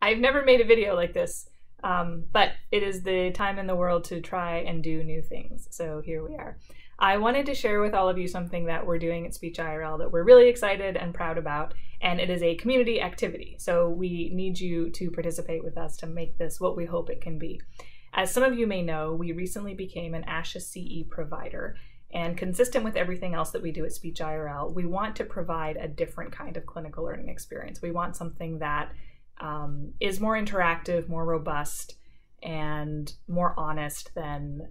I've never made a video like this, but it is the time in the world to try and do new things. So here we are. I wanted to share with all of you something that we're doing at Speech IRL that we're really excited and proud about, and it is a community activity. So we need you to participate with us to make this what we hope it can be. As some of you may know, we recently became an ASHA CE provider, and consistent with everything else that we do at Speech IRL, we want to provide a different kind of clinical learning experience. We want something that is more interactive, more robust, and more honest than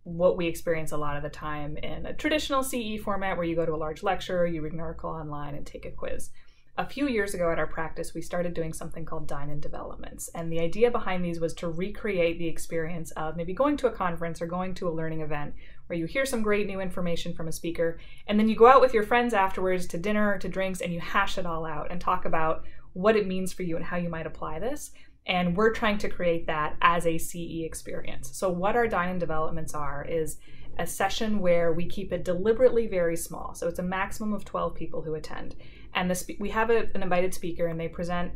what we experience a lot of the time in a traditional CE format where you go to a large lecture, you read an article online, and take a quiz. A few years ago at our practice, we started doing something called Dine Developments. And the idea behind these was to recreate the experience of maybe going to a conference or going to a learning event where you hear some great new information from a speaker, and then you go out with your friends afterwards to dinner or to drinks and you hash it all out and talk about what it means for you and how you might apply this. And we're trying to create that as a CE experience. So what our Dine Developments are is a session where we keep it deliberately very small. So it's a maximum of 12 people who attend. And we have an invited speaker, and they present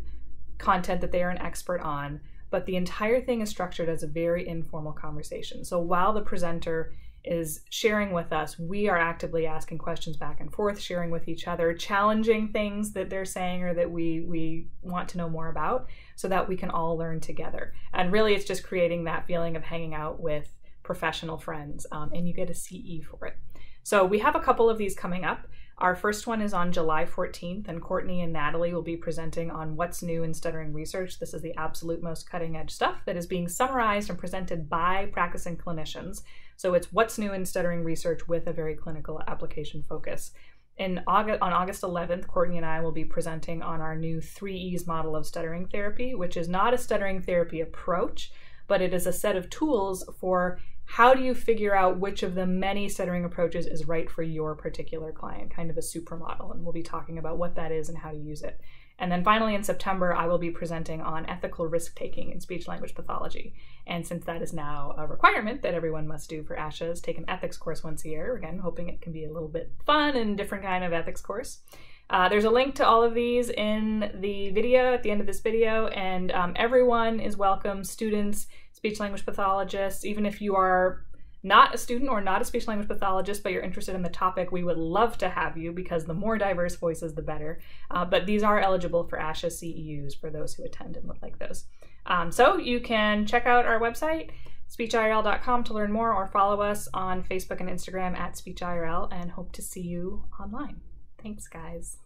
content that they are an expert on, but the entire thing is structured as a very informal conversation. So while the presenter is sharing with us, we are actively asking questions back and forth, sharing with each other, challenging things that they're saying or that we want to know more about so that we can all learn together. And really it's just creating that feeling of hanging out with professional friends, and you get a CE for it. So we have a couple of these coming up. Our first one is on July 14th, and Courtney and Natalie will be presenting on what's new in stuttering research. This is the absolute most cutting edge stuff that is being summarized and presented by practicing clinicians. So it's what's new in stuttering research with a very clinical application focus. On August 11th, Courtney and I will be presenting on our new 3Es model of stuttering therapy, which is not a stuttering therapy approach, but it is a set of tools for how do you figure out which of the many stuttering approaches is right for your particular client, kind of a supramodel, and we'll be talking about what that is and how to use it. And then finally in September, I will be presenting on ethical risk-taking in speech-language pathology. And since that is now a requirement that everyone must do for ASHAs, take an ethics course once a year, again, hoping it can be a little bit fun and different kind of ethics course. There's a link to all of these in the video, at the end of this video, and everyone is welcome, students, speech-language pathologists, even if you are not a student or not a speech-language pathologist, but you're interested in the topic, we would love to have you because the more diverse voices, the better. But these are eligible for ASHA CEUs for those who attend and would like those. So you can check out our website, speechirl.com, to learn more, or follow us on Facebook and Instagram at SpeechIRL, and hope to see you online. Thanks, guys.